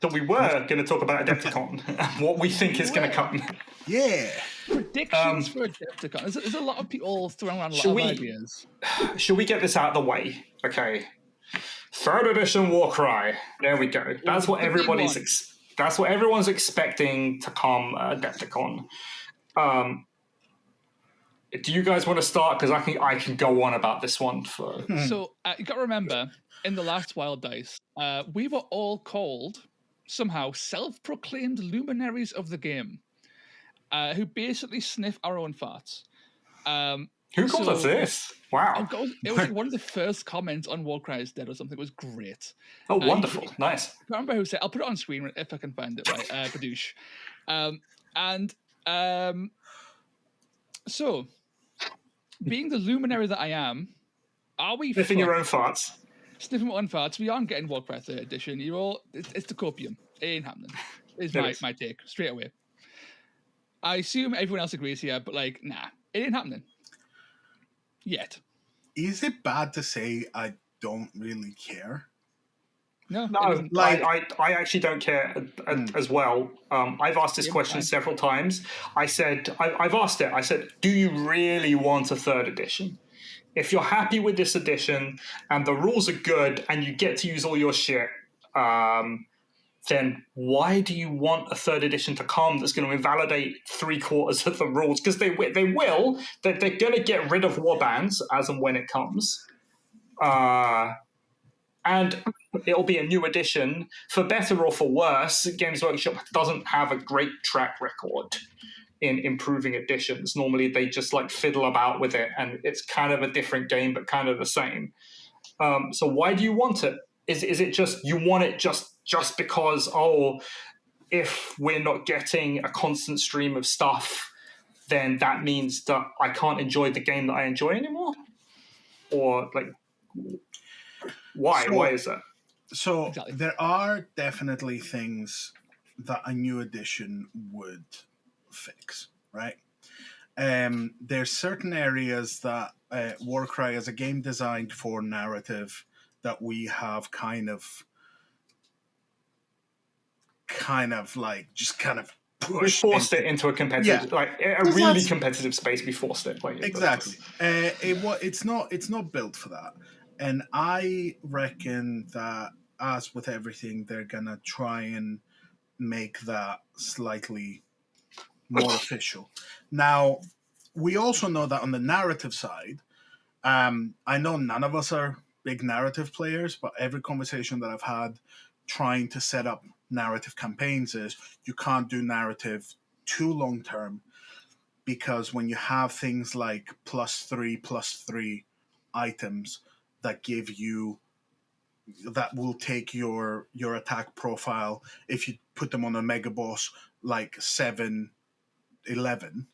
So we were going to talk about Adepticon, what we think is going to come. Yeah. Predictions for Adepticon. There's a lot of people throwing around a lot of ideas. Should we get this out of the way? Okay. 3rd edition Warcry. There we go. That's what everybody's that's what everyone's expecting to come at Adepticon. Do you guys want to start? Because I can go on about this one for. So you got to remember, in the last Wild Dice, we were all called somehow self-proclaimed luminaries of the game, who basically sniff our own farts. Who called us this? Wow. It was like one of the first comments on Warcry is Dead or something. It was great. Oh, wonderful. Nice. I can't remember who said. I'll put it on screen if I can find it, right? Badoosh. So, being the luminary that I am, are we sniffing your own farts? Sniffing my own farts. We aren't getting Warcry 3rd edition. You're all. It's the copium. It ain't happening. Is my take straight away. I assume everyone else agrees here, but like, nah, it ain't happening. Yet. Is it bad to say I don't really care? No, like I actually don't care as well. I've asked this question several times. I've asked it. I said, do you really want a 3rd edition? If you're happy with this edition and the rules are good and you get to use all your shit, then why do you want a 3rd edition to come that's going to invalidate 3/4 of the rules? Because they will. They're going to get rid of warbands as and when it comes. And it'll be a new edition. For better or for worse, Games Workshop doesn't have a great track record in improving editions. Normally they just like fiddle about with it and it's kind of a different game but kind of the same. So why do you want it? Is it just you want it just because, if we're not getting a constant stream of stuff, then that means that I can't enjoy the game that I enjoy anymore? Or like, why? Why is that? So there are definitely things that a new edition would fix, right? There's certain areas that Warcry as a game designed for narrative that we have kind of pushed. We forced it into a competitive, really competitive space. We forced it. Exactly. It's not built for that. And I reckon that, as with everything, they're going to try and make that slightly more official. Now, we also know that on the narrative side, I know none of us are big narrative players, but every conversation that I've had trying to set up narrative campaigns is you can't do narrative too long term, because when you have things like +3/+3 items that give you, that will take your attack profile, if you put them on a mega boss like 7/11,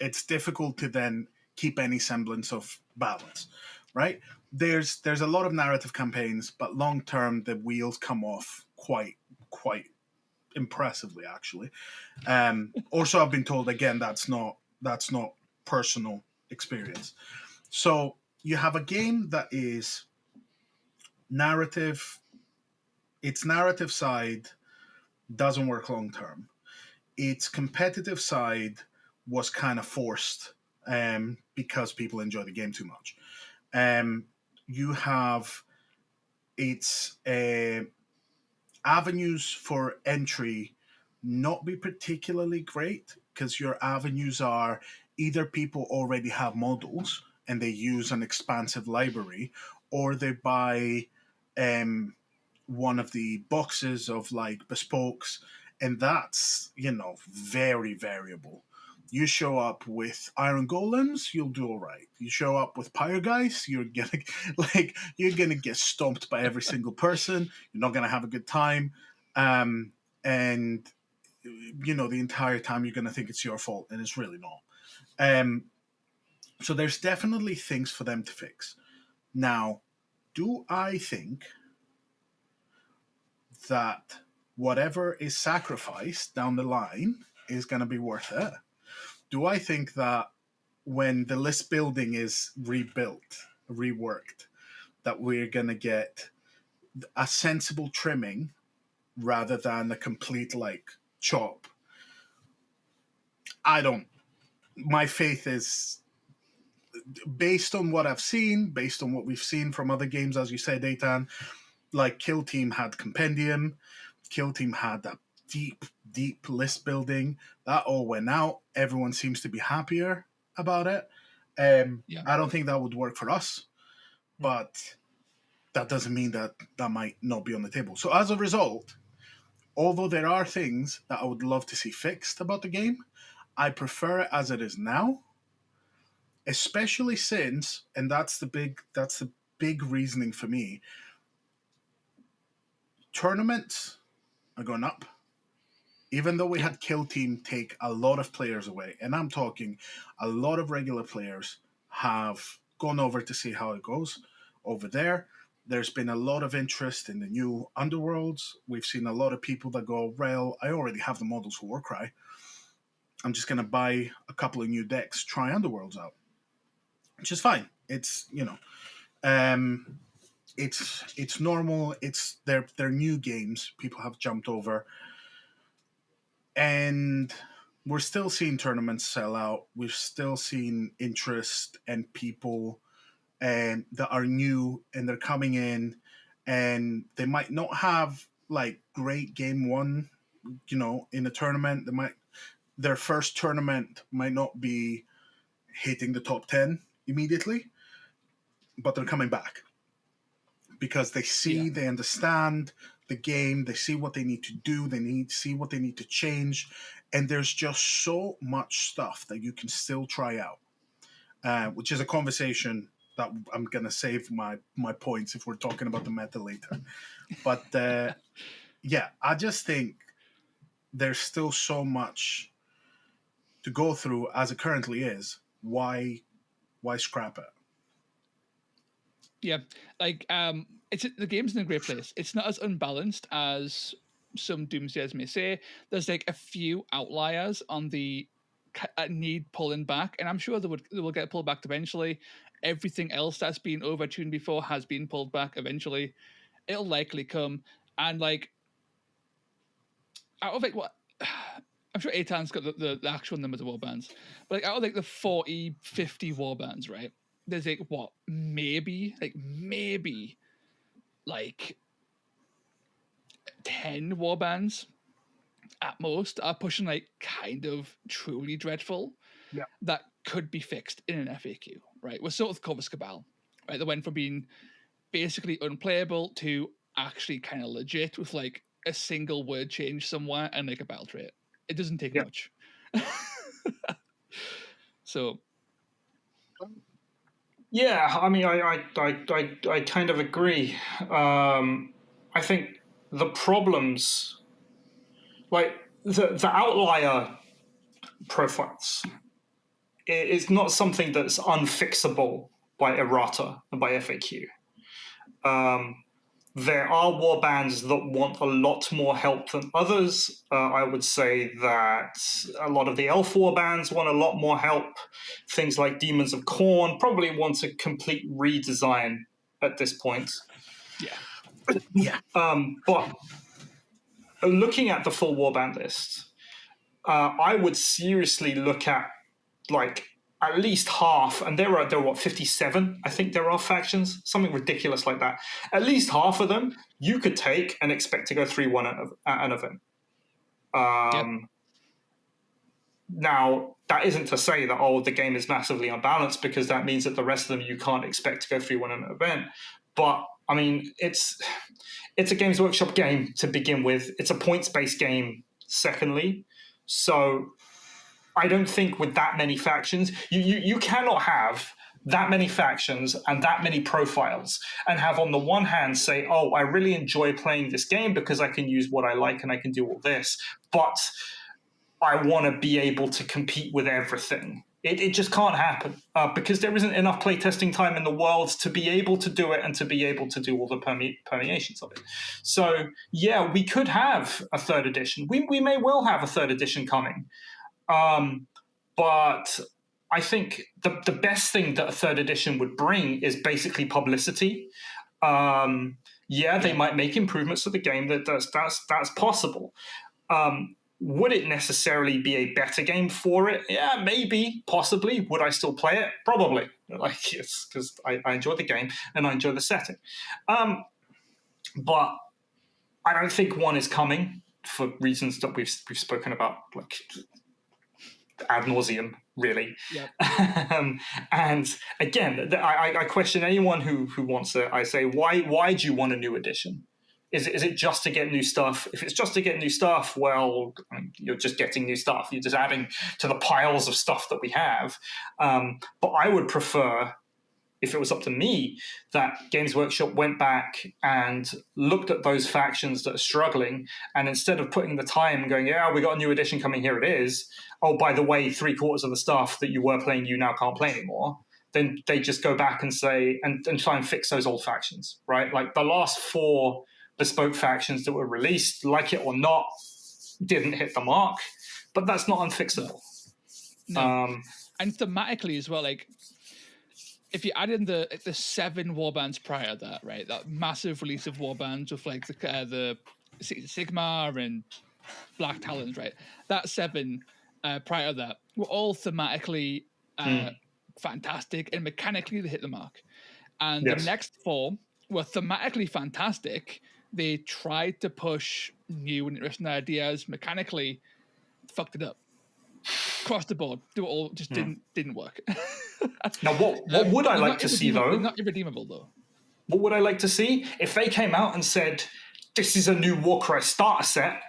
it's difficult to then keep any semblance of balance, right? There's a lot of narrative campaigns, but long term the wheels come off quite impressively, actually. Also, I've been told, again, that's not personal experience. So you have a game that is narrative. Its narrative side doesn't work long term. Its competitive side was kind of forced because people enjoy the game too much. You have its avenues for entry not be particularly great, because your avenues are either people already have models and they use an expansive library, or they buy one of the boxes of like bespokes, and that's very variable. You show up with Iron Golems, you'll do all right. You show up with Pyrogeist, you're gonna get stomped by every single person. You're not gonna have a good time, and the entire time you're gonna think it's your fault, and it's really not. So there's definitely things for them to fix. Now, do I think that whatever is sacrificed down the line is going to be worth it? Do I think that when the list building is rebuilt, reworked, that we're going to get a sensible trimming rather than a complete like chop. I don't. My faith is based on what I've seen, based on what we've seen from other games, as you said, Dayton. Like Kill Team had Compendium, Kill Team had that deep list building. That all went out. Everyone seems to be happier about it. I don't think that would work for us, but that doesn't mean that that might not be on the table. So as a result, although there are things that I would love to see fixed about the game, I prefer it as it is now, especially since, and that's the big reasoning for me, tournaments are going up. Even though we had Kill Team take a lot of players away, and I'm talking a lot of regular players have gone over to see how it goes over there. There's been a lot of interest in the new Underworlds. We've seen a lot of people that go, well, I already have the models for Warcry. I'm just going to buy a couple of new decks, try Underworlds out, which is fine. It's, it's normal. It's they're new games. People have jumped over. And we're still seeing tournaments sell out. We're still seeing interest and people that are new and they're coming in and they might not have like great game one, in a tournament. Their first tournament might not be hitting the top 10 immediately, but they're coming back because they see, they understand the game, they see what they need to do, see what they need to change, and there's just so much stuff that you can still try out, which is a conversation that I'm going to save my points if we're talking about the meta later. But I just think there's still so much to go through as it currently is. Why scrap it? Yeah, like the game's in a great place. It's not as unbalanced as some doomsayers may say. There's like a few outliers on the need pulling back, and I'm sure they will get pulled back eventually. Everything else that's been overtuned before has been pulled back eventually. It'll likely come, and like out of like what I'm sure Atan's got the actual numbers of warbands, but like out of like the 40, 50 warbands, right? There's like what, maybe 10 warbands at most are pushing like kind of truly dreadful. Yeah. That could be fixed in an FAQ, right? We're sort of Corvus Cabal, right? That went from being basically unplayable to actually kind of legit with like a single word change somewhere and like a battle trait. It doesn't take much. So yeah, I mean, I kind of agree. I think the problems, like the outlier profiles, is not something that's unfixable by errata and by FAQ. There are warbands that want a lot more help than others. I would say that a lot of the elf warbands want a lot more help. Things like Demons of Khorne probably want a complete redesign at this point. Yeah. But looking at the full warband list, I would seriously look at like at least half, and there are what, 57? I think there are factions, something ridiculous like that. At least half of them you could take and expect to go 3-1 at an event. Now, that isn't to say that, the game is massively unbalanced, because that means that the rest of them you can't expect to go 3-1 at an event. But, I mean, it's a Games Workshop game to begin with. It's a points-based game, secondly. So I don't think with that many factions, you cannot have that many factions and that many profiles and have on the one hand say, oh, I really enjoy playing this game because I can use what I like and I can do all this, but I want to be able to compete with everything. It just can't happen because there isn't enough playtesting time in the world to be able to do it and to be able to do all the permeations of it. So, yeah, we could have a third edition. We may well have a third edition coming. But I think the best thing that a third edition would bring is basically publicity. Yeah, they might make improvements to the game. That's possible. Would it necessarily be a better game for it? Yeah, maybe, possibly. Would I still play it? Probably. Like, it's because I enjoy the game and I enjoy the setting. But I don't think one is coming for reasons that we've spoken about, like ad nauseum, really. Yep. And again, I question anyone who wants it. I say, why do you want a new edition? Is it just to get new stuff? If it's just to get new stuff, well, you're just getting new stuff. You're just adding to the piles of stuff that we have. But I would prefer, if it was up to me, that Games Workshop went back and looked at those factions that are struggling, and instead of putting the time going, yeah, we got a new edition coming, here it is. Oh, by the way, 3/4 of the stuff that you were playing, you now can't play anymore. Then they just go back and say, and try and fix those old factions, right? Like the last 4 bespoke factions that were released, like it or not, didn't hit the mark, but that's not unfixable. No. And thematically as well, like if you add in the 7 warbands prior to that, right? That massive release of warbands with like the Sigma and Black Talons, right? That 7 prior to that were all thematically fantastic, and mechanically they hit the mark. And the next 4 were thematically fantastic. They tried to push new and interesting ideas. Mechanically, fucked it up. Across the board, do it all, just didn't work. Now, what would I like to see, though? Not irredeemable, though. What would I like to see? If they came out and said, this is a new Warcry starter set,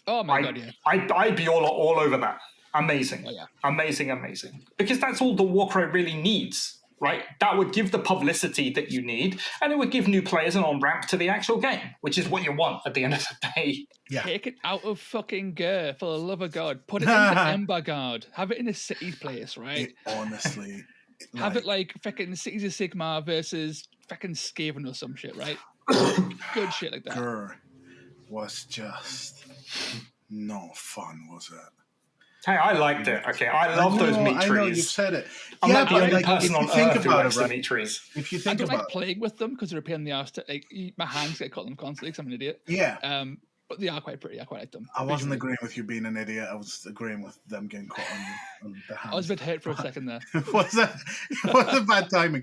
oh my god, yeah. I'd be all over that. Amazing. Oh, yeah. Amazing. Because that's all the Warcry really needs, right? That would give the publicity that you need, and it would give new players an on-ramp to the actual game, which is what you want at the end of the day. Yeah. Take it out of fucking gear, for the love of God. Put it into Ember Guard. Have it in a city place, right? Honestly. Have it like fucking Cities of Sigma versus fucking Skaven or some shit, right? Good shit like that. Grr was just not fun, was it? Hey, I liked it. Okay, I love those meat trees. I know, you've said it. I'm not the only person on Earth who likes the right? meat trees. If you think I don't about like playing with them because they're a pain in the ass. Like, my hands get caught in them constantly because I'm an idiot. Yeah. But they are quite pretty. I quite like them. I wasn't agreeing with you being an idiot. I was agreeing with them getting caught on the hands. I was a bit hurt for a second there. It was a bad timing.